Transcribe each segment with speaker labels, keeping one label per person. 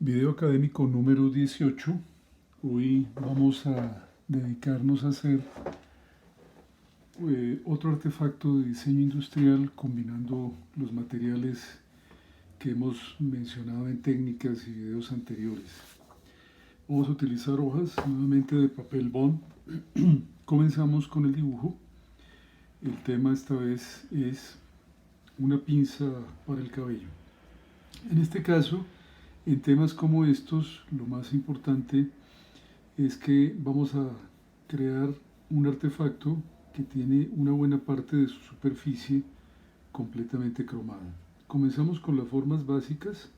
Speaker 1: Video académico número 18. Hoy vamos a dedicarnos a hacer otro artefacto de diseño industrial combinando los materiales que hemos mencionado en técnicas y videos anteriores. Vamos a utilizar hojas nuevamente de papel bond. Comenzamos con el dibujo. El tema esta vez es una pinza para el cabello. En este caso, en temas como estos, lo más importante es que vamos a crear un artefacto que tiene una buena parte de su superficie completamente cromada. Comenzamos con las formas básicas.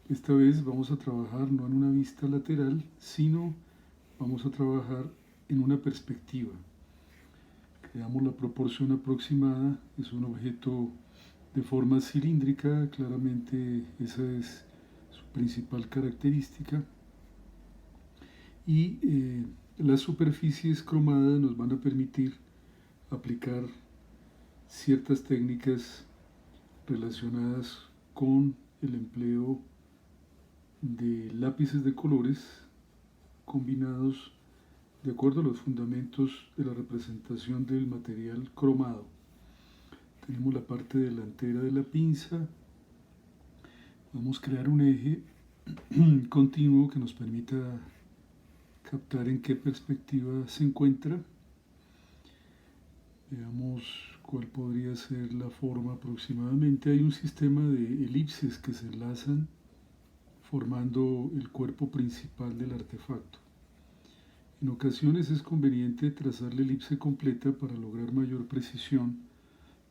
Speaker 1: Esta vez vamos a trabajar no en una vista lateral, sino vamos a trabajar en una perspectiva. Creamos la proporción aproximada, es un objeto de forma cilíndrica, claramente esa es su principal característica. Y las superficies cromadas nos van a permitir aplicar ciertas técnicas relacionadas con el empleo de lápices de colores combinados de acuerdo a los fundamentos de la representación del material cromado. Tenemos la parte delantera de la pinza. Vamos a crear un eje continuo que nos permita captar en qué perspectiva se encuentra. Veamos cuál podría ser la forma aproximadamente. Hay un sistema de elipses que se enlazan formando el cuerpo principal del artefacto. En ocasiones es conveniente trazar la elipse completa para lograr mayor precisión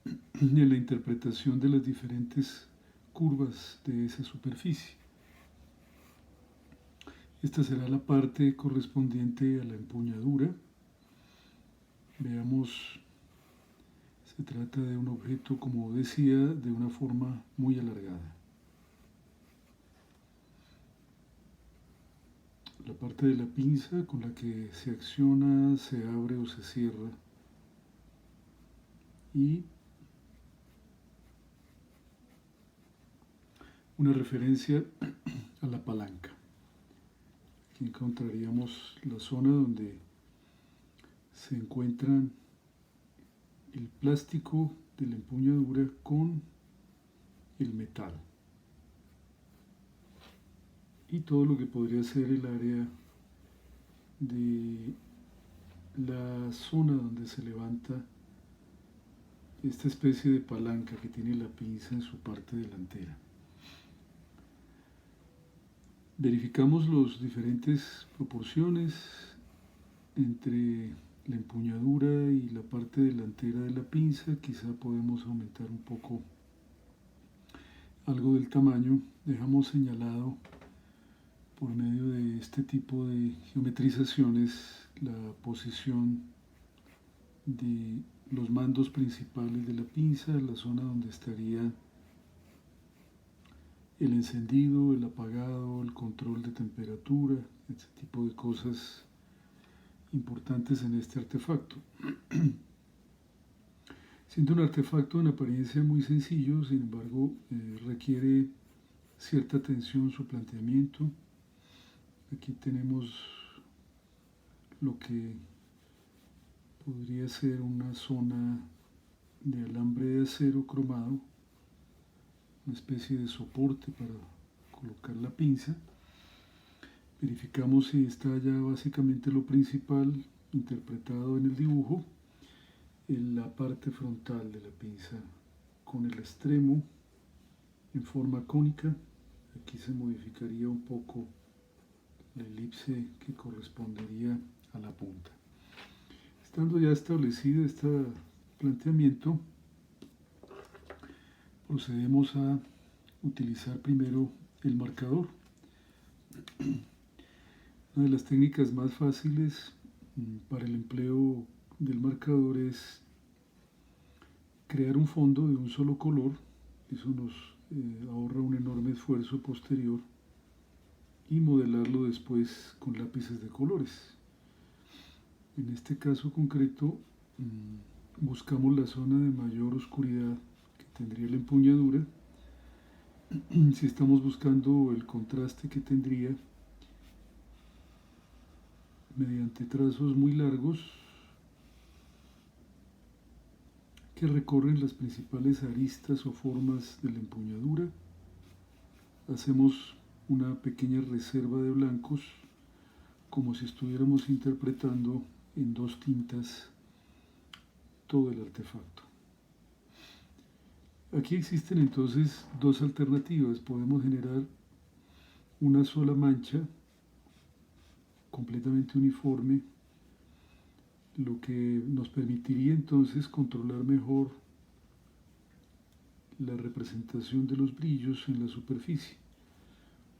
Speaker 1: en la interpretación de las diferentes curvas de esa superficie. Esta será la parte correspondiente a la empuñadura. Veamos, se trata de un objeto, como decía, de una forma muy alargada. La parte de la pinza con la que se acciona, se abre o se cierra. Y una referencia a la palanca. Aquí encontraríamos la zona donde se encuentran el plástico de la empuñadura con el metal y todo lo que podría ser el área de la zona donde se levanta esta especie de palanca que tiene la pinza en su parte delantera. Verificamos las diferentes proporciones entre la empuñadura y la parte delantera de la pinza. Quizá podemos aumentar un poco algo del tamaño. Dejamos señalado por medio de este tipo de geometrizaciones la posición de los mandos principales de la pinza, la zona donde estaría el encendido, el apagado, el control de temperatura, este tipo de cosas importantes en este artefacto. Siendo un artefacto en apariencia muy sencillo, sin embargo, requiere cierta atención su planteamiento. Aquí tenemos lo que podría ser una zona de alambre de acero cromado, una especie de soporte para colocar la pinza. Verificamos si está ya básicamente lo principal interpretado en el dibujo, en la parte frontal de la pinza con el extremo en forma cónica. Aquí se modificaría un poco la elipse que correspondería a la punta. Estando ya establecido este planteamiento, procedemos a utilizar primero el marcador. Una de las técnicas más fáciles para el empleo del marcador es crear un fondo de un solo color. Eso nos ahorra un enorme esfuerzo posterior, y modelarlo después con lápices de colores. En este caso concreto buscamos la zona de mayor oscuridad que tendría la empuñadura Si estamos buscando el contraste que tendría mediante trazos muy largos que recorren las principales aristas o formas de la empuñadura, hacemos una pequeña reserva de blancos como si estuviéramos interpretando en dos tintas todo el artefacto. Aquí existen entonces dos alternativas. Podemos generar una sola mancha completamente uniforme, lo que nos permitiría entonces controlar mejor la representación de los brillos en la superficie,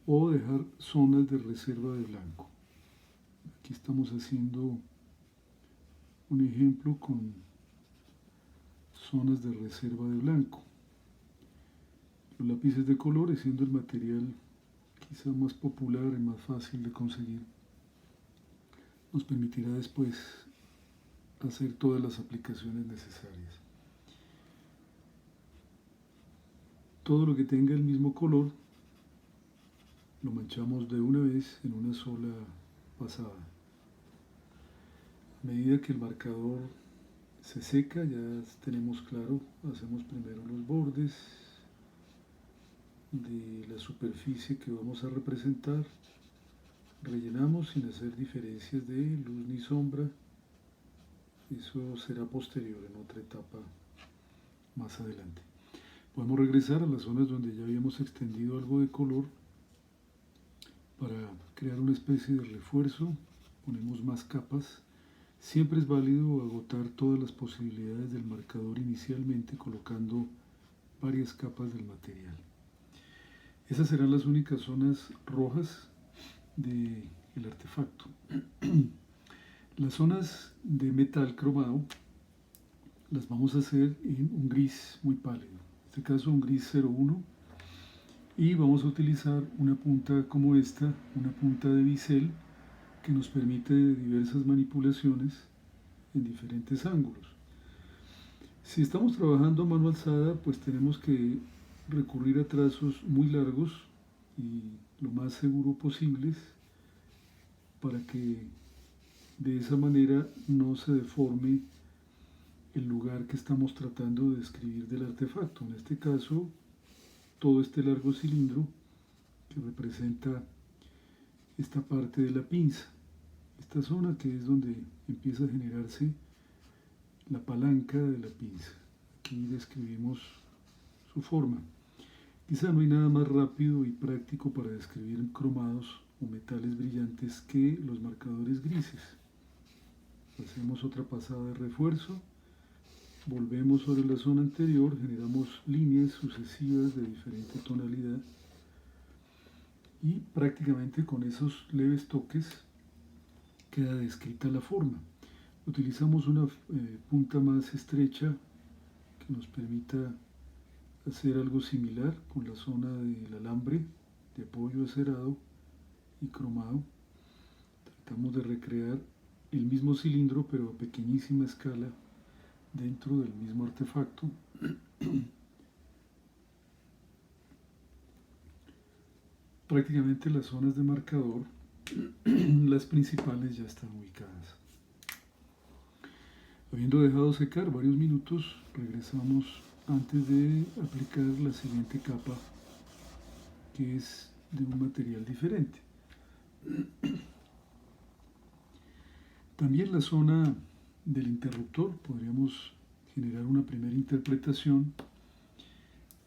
Speaker 1: o dejar zonas de reserva de blanco. Aquí estamos haciendo un ejemplo con zonas de reserva de blanco. Los lápices de colores, siendo el material quizá más popular y más fácil de conseguir, nos permitirá después hacer todas las aplicaciones necesarias. Todo lo que tenga el mismo color lo manchamos de una vez en una sola pasada. A medida que el marcador se seca, ya tenemos claro, hacemos primero los bordes de la superficie que vamos a representar, rellenamos sin hacer diferencias de luz ni sombra. Eso será posterior, en otra etapa más adelante. Podemos regresar a las zonas donde ya habíamos extendido algo de color para crear una especie de refuerzo. Ponemos más capas. Siempre es válido agotar todas las posibilidades del marcador inicialmente colocando varias capas del material. Esas serán las únicas zonas rojas del artefacto. Las zonas de metal cromado las vamos a hacer en un gris muy pálido, en este caso un gris 01, y vamos a utilizar una punta como esta, una punta de bisel que nos permite diversas manipulaciones en diferentes ángulos. Si estamos trabajando a mano alzada, pues tenemos que recurrir a trazos muy largos y lo más seguro posibles para que de esa manera no se deforme el lugar que estamos tratando de describir del artefacto. En este caso, todo este largo cilindro que representa esta parte de la pinza, esta zona que es donde empieza a generarse la palanca de la pinza. Aquí describimos su forma. Quizá no hay nada más rápido y práctico para describir cromados o metales brillantes que los marcadores grises. Hacemos otra pasada de refuerzo, volvemos sobre la zona anterior, generamos líneas sucesivas de diferente tonalidad y prácticamente con esos leves toques queda descrita la forma. Utilizamos una punta más estrecha que nos permita hacer algo similar con la zona del alambre de apoyo acerado y cromado. Tratamos de recrear el mismo cilindro pero a pequeñísima escala dentro del mismo artefacto. Prácticamente las zonas de marcador, las principales, ya están ubicadas. Habiendo dejado secar varios minutos, regresamos antes de aplicar la siguiente capa, que es de un material diferente. También la zona del interruptor podríamos generar una primera interpretación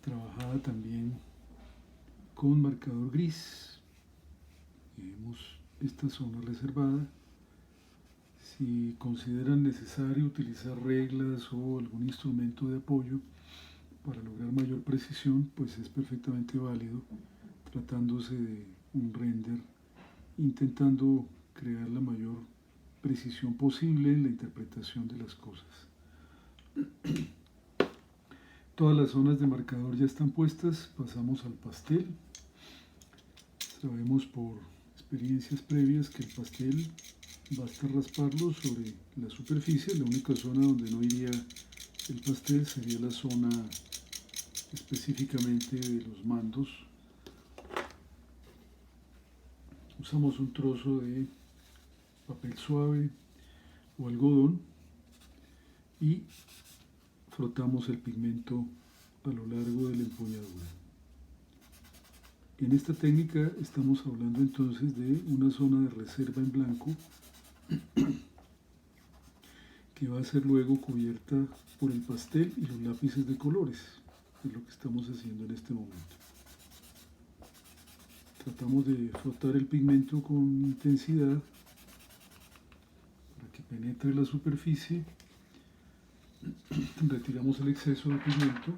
Speaker 1: trabajada también con marcador gris. Vemos esta zona reservada. Si consideran necesario utilizar reglas o algún instrumento de apoyo para lograr mayor precisión, pues es perfectamente válido, tratándose de un render, intentando crear la mayor precisión posible en la interpretación de las cosas. Todas las zonas de marcador ya están puestas, pasamos al pastel. Sabemos por experiencias previas que el pastel basta rasparlo sobre la superficie. La única zona donde no iría el pastel sería la zona específicamente de los mandos, usamos un trozo de papel suave o algodón y frotamos el pigmento a lo largo de la empuñadura. En esta técnica estamos hablando entonces de una zona de reserva en blanco que va a ser luego cubierta por el pastel y los lápices de colores. Es lo que estamos haciendo en este momento. Tratamos de frotar el pigmento con intensidad para que penetre la superficie. Retiramos el exceso de pigmento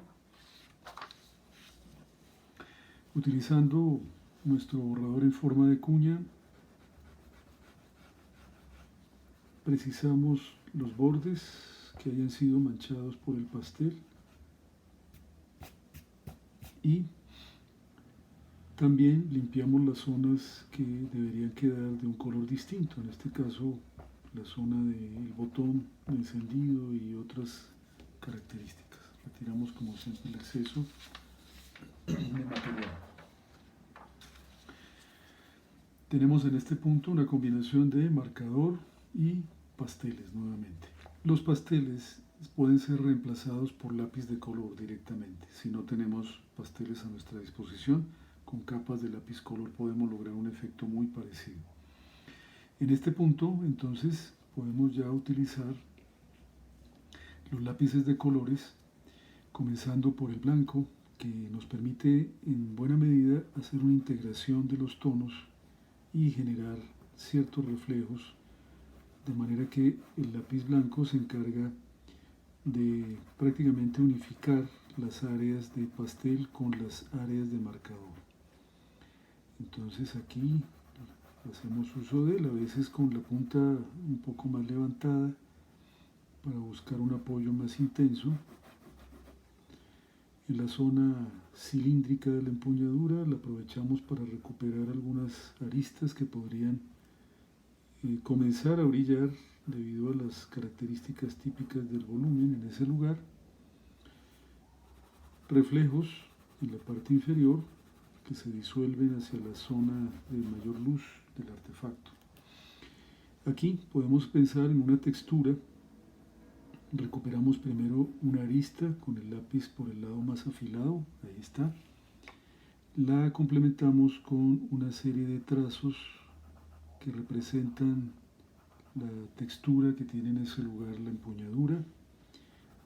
Speaker 1: utilizando nuestro borrador en forma de cuña. Precisamos los bordes que hayan sido manchados por el pastel y también limpiamos las zonas que deberían quedar de un color distinto, en este caso la zona del botón de encendido y otras características. Retiramos como siempre el exceso de material. Tenemos en este punto una combinación de marcador y pasteles nuevamente. Los pasteles pueden ser reemplazados por lápiz de color directamente. Si no tenemos pasteles a nuestra disposición, con capas de lápiz color podemos lograr un efecto muy parecido. En este punto, entonces, podemos ya utilizar los lápices de colores, comenzando por el blanco, que nos permite en buena medida hacer una integración de los tonos y generar ciertos reflejos, de manera que el lápiz blanco se encarga de prácticamente unificar las áreas de pastel con las áreas de marcador. Entonces aquí hacemos uso de él, a veces con la punta un poco más levantada para buscar un apoyo más intenso. En la zona cilíndrica de la empuñadura la aprovechamos para recuperar algunas aristas que podrían comenzar a brillar debido a las características típicas del volumen en ese lugar. Reflejos en la parte inferior que se disuelven hacia la zona de mayor luz del artefacto. Aquí podemos pensar en una textura. Recuperamos primero una arista con el lápiz por el lado más afilado, ahí está. La complementamos con una serie de trazos que representan la textura que tiene en ese lugar la empuñadura.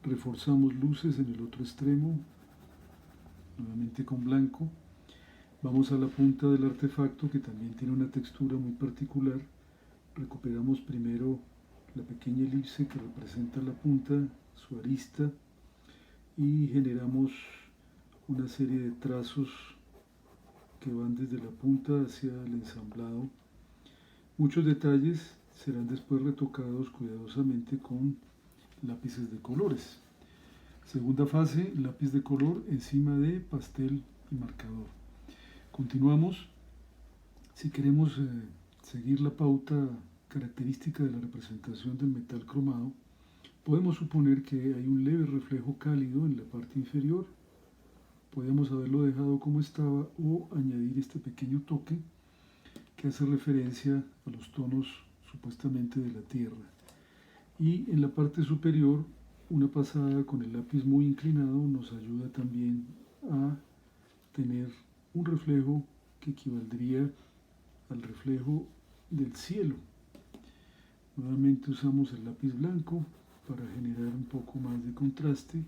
Speaker 1: Reforzamos luces en el otro extremo, nuevamente con blanco. Vamos a la punta del artefacto que también tiene una textura muy particular. Recuperamos primero la pequeña elipse que representa la punta, su arista, y generamos una serie de trazos que van desde la punta hacia el ensamblado. Muchos detalles serán después retocados cuidadosamente con lápices de colores. Segunda fase, lápiz de color encima de pastel y marcador. Continuamos. Si queremos seguir la pauta característica de la representación del metal cromado, podemos suponer que hay un leve reflejo cálido en la parte inferior. Podemos haberlo dejado como estaba o añadir este pequeño toque que hace referencia a los tonos supuestamente de la tierra. Y en la parte superior, una pasada con el lápiz muy inclinado nos ayuda también a tener un reflejo que equivaldría al reflejo del cielo. Nuevamente usamos el lápiz blanco para generar un poco más de contraste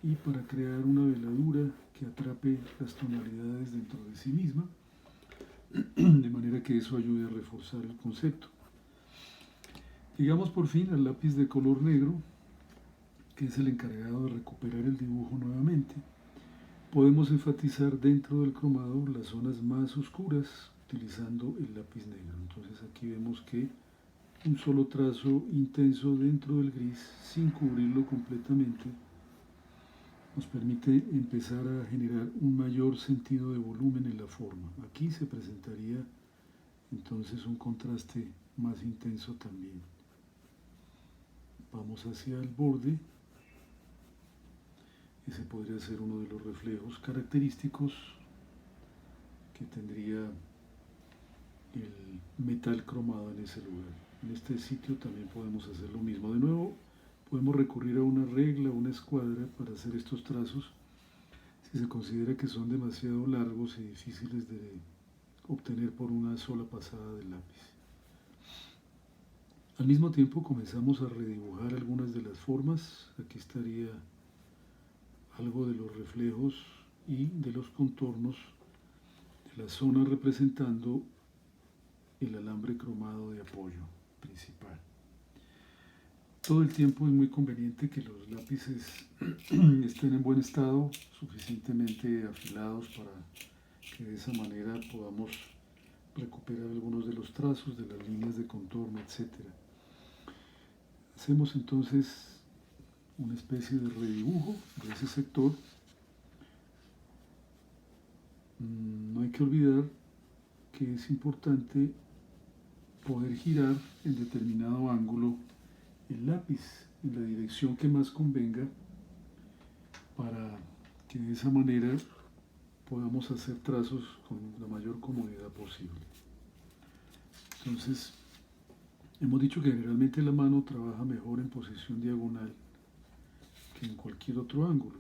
Speaker 1: y para crear una veladura que atrape las tonalidades dentro de sí misma, de manera que eso ayude a reforzar el concepto. Llegamos por fin al lápiz de color negro, que es el encargado de recuperar el dibujo nuevamente. Podemos enfatizar dentro del cromado las zonas más oscuras utilizando el lápiz negro. Entonces aquí vemos que un solo trazo intenso dentro del gris, sin cubrirlo completamente, nos permite empezar a generar un mayor sentido de volumen en la forma. Aquí se presentaría entonces un contraste más intenso también. Vamos hacia el borde. Ese podría ser uno de los reflejos característicos que tendría el metal cromado en ese lugar. En este sitio también podemos hacer lo mismo. De nuevo, podemos recurrir a una regla, una escuadra para hacer estos trazos si se considera que son demasiado largos y difíciles de obtener por una sola pasada del lápiz. Al mismo tiempo comenzamos a redibujar algunas de las formas. Aquí estaría algo de los reflejos y de los contornos de la zona representando el alambre cromado de apoyo principal. Todo el tiempo es muy conveniente que los lápices estén en buen estado, suficientemente afilados para que de esa manera podamos recuperar algunos de los trazos, de las líneas de contorno, etc. Hacemos entonces una especie de redibujo de ese sector. No hay que olvidar que es importante poder girar en determinado ángulo el lápiz en la dirección que más convenga para que de esa manera podamos hacer trazos con la mayor comodidad posible. Entonces, hemos dicho que generalmente la mano trabaja mejor en posición diagonal que en cualquier otro ángulo.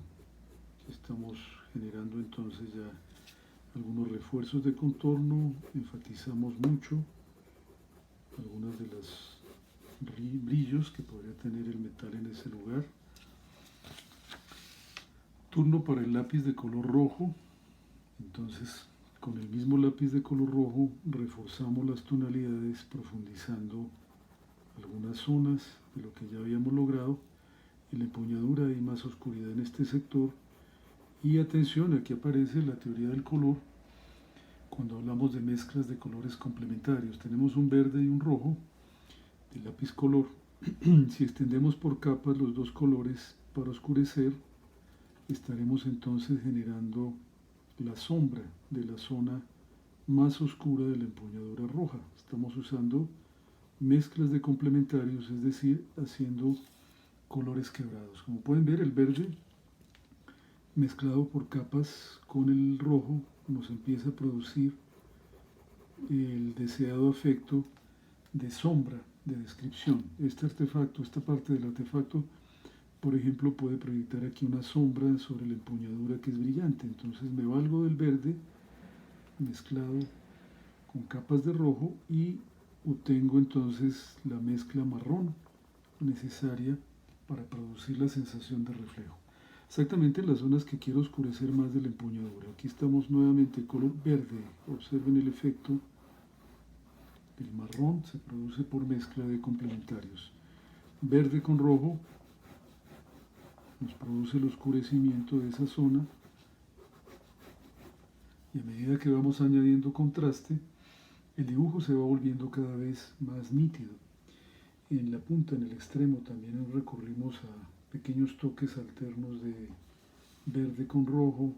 Speaker 1: Estamos generando entonces ya algunos refuerzos de contorno, enfatizamos mucho algunas de las brillos que podría tener el metal en ese lugar. Turno para el lápiz de color rojo. Entonces, con el mismo lápiz de color rojo reforzamos las tonalidades profundizando algunas zonas de lo que ya habíamos logrado. En la empuñadura hay más oscuridad en este sector. Y atención, aquí aparece la teoría del color cuando hablamos de mezclas de colores complementarios. Tenemos un verde y un rojo de lápiz color. Si extendemos por capas los dos colores para oscurecer, estaremos entonces generando la sombra de la zona más oscura de la empuñadura roja. Estamos usando mezclas de complementarios, es decir, haciendo colores quebrados. Como pueden ver, el verde mezclado por capas con el rojo nos empieza a producir el deseado efecto de sombra, de descripción. Este artefacto, esta parte del artefacto, por ejemplo, puede proyectar aquí una sombra sobre la empuñadura que es brillante. Entonces me valgo del verde mezclado con capas de rojo y obtengo entonces la mezcla marrón necesaria para producir la sensación de reflejo. Exactamente en las zonas que quiero oscurecer más de la empuñadura. Aquí estamos nuevamente color verde. Observen el efecto. El marrón se produce por mezcla de complementarios. Verde con rojo nos produce el oscurecimiento de esa zona. Y a medida que vamos añadiendo contraste, el dibujo se va volviendo cada vez más nítido. En la punta, en el extremo, también recurrimos a pequeños toques alternos de verde con rojo.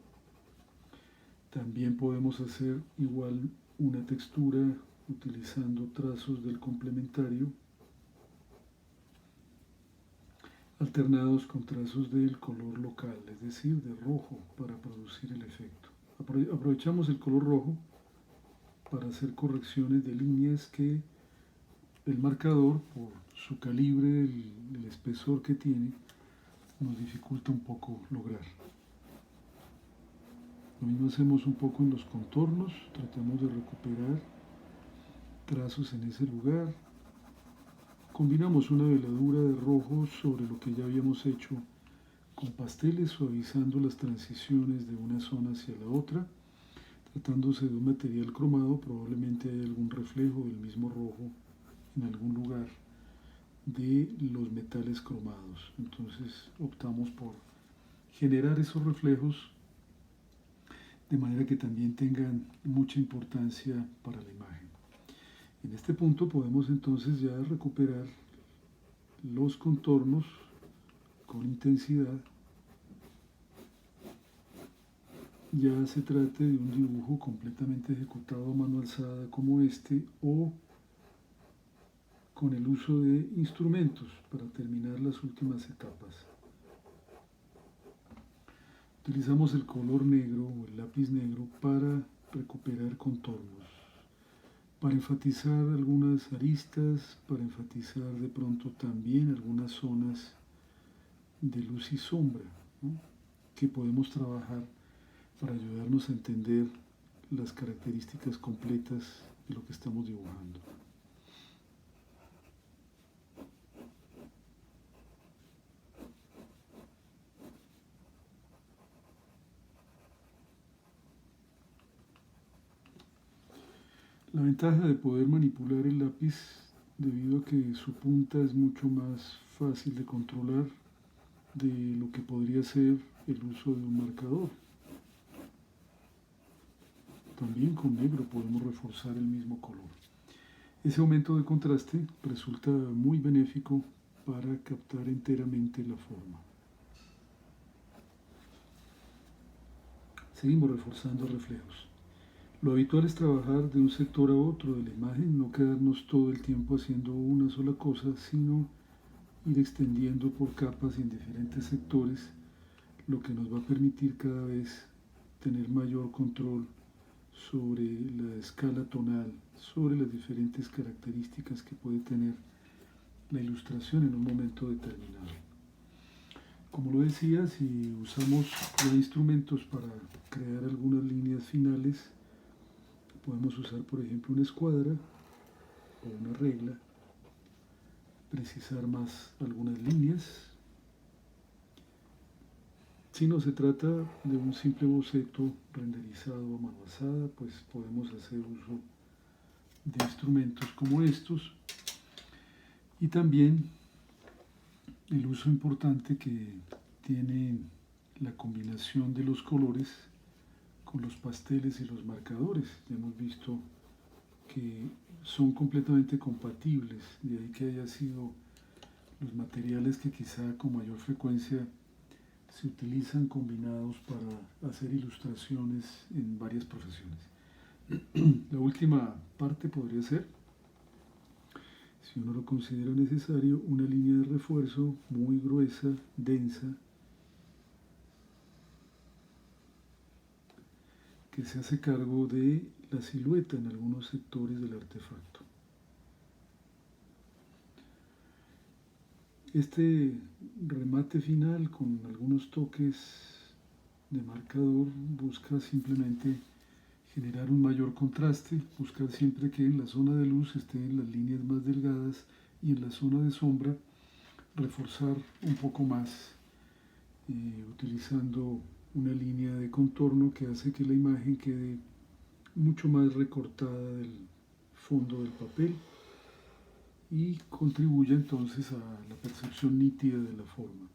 Speaker 1: También podemos hacer igual una textura utilizando trazos del complementario alternados con trazos del color local, es decir, de rojo, para producir el efecto. Aprovechamos el color rojo para hacer correcciones de líneas que el marcador, por su calibre, el espesor que tiene, nos dificulta un poco lograr. Lo mismo hacemos un poco en los contornos, tratamos de recuperar trazos en ese lugar. Combinamos una veladura de rojo sobre lo que ya habíamos hecho con pasteles, suavizando las transiciones de una zona hacia la otra. Tratándose de un material cromado, probablemente hay algún reflejo del mismo rojo en algún lugar de los metales cromados. Entonces optamos por generar esos reflejos de manera que también tengan mucha importancia para la imagen. En este punto podemos entonces ya recuperar los contornos con intensidad, ya se trate de un dibujo completamente ejecutado a mano alzada como este o con el uso de instrumentos para terminar las últimas etapas. Utilizamos el color negro o el lápiz negro para recuperar contornos, para enfatizar algunas aristas, para enfatizar de pronto también algunas zonas de luz y sombra, ¿no?, que podemos trabajar para ayudarnos a entender las características completas de lo que estamos dibujando. La ventaja de poder manipular el lápiz, debido a que su punta es mucho más fácil de controlar de lo que podría ser el uso de un marcador. También con negro podemos reforzar el mismo color. Ese aumento de contraste resulta muy benéfico para captar enteramente la forma. Seguimos reforzando reflejos. Lo habitual es trabajar de un sector a otro de la imagen, no quedarnos todo el tiempo haciendo una sola cosa, sino ir extendiendo por capas en diferentes sectores, lo que nos va a permitir cada vez tener mayor control sobre la escala tonal, sobre las diferentes características que puede tener la ilustración en un momento determinado. Como lo decía, si usamos los instrumentos para crear algunas líneas finales, podemos usar, por ejemplo, una escuadra o una regla, precisar más algunas líneas. Si no se trata de un simple boceto renderizado a mano alzada, pues podemos hacer uso de instrumentos como estos, y también el uso importante que tiene la combinación de los colores con los pasteles y los marcadores. Ya hemos visto que son completamente compatibles, de ahí que haya sido los materiales que quizá con mayor frecuencia se utilizan combinados para hacer ilustraciones en varias profesiones. La última parte podría ser, si uno lo considera necesario, una línea de refuerzo muy gruesa, densa, que se hace cargo de la silueta en algunos sectores del artefacto. Este remate final con algunos toques de marcador busca simplemente generar un mayor contraste, buscar siempre que en la zona de luz estén las líneas más delgadas y en la zona de sombra reforzar un poco más, utilizando una línea de contorno que hace que la imagen quede mucho más recortada del fondo del papel y contribuye entonces a la percepción nítida de la forma.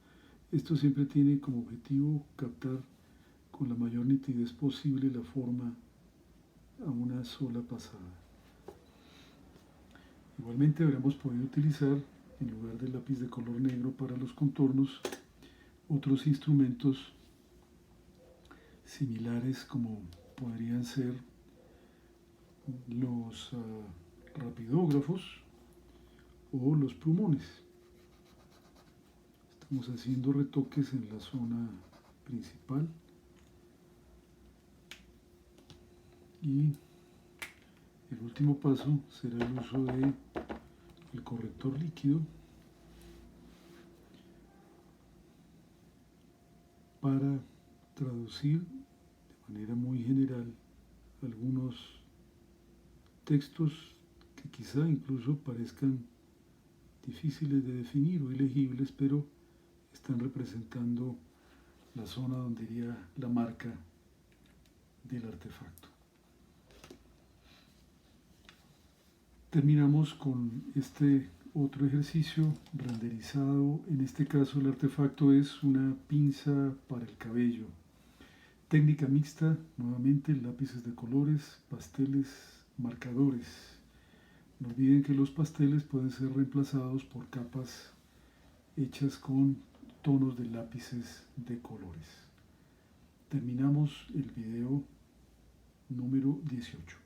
Speaker 1: Esto siempre tiene como objetivo captar con la mayor nitidez posible la forma a una sola pasada. Igualmente habremos podido utilizar, en lugar del lápiz de color negro para los contornos, otros instrumentos similares como podrían ser los rapidógrafos o los plumones. Estamos haciendo retoques en la zona principal y el último paso será el uso de el corrector líquido para traducir de manera muy general algunos textos que quizá incluso parezcan difíciles de definir o ilegibles, pero están representando la zona donde iría la marca del artefacto. Terminamos con este otro ejercicio renderizado. En este caso el artefacto es una pinza para el cabello. Técnica mixta, nuevamente lápices de colores, pasteles, marcadores. No olviden que los pasteles pueden ser reemplazados por capas hechas con tonos de lápices de colores. Terminamos el video número 18.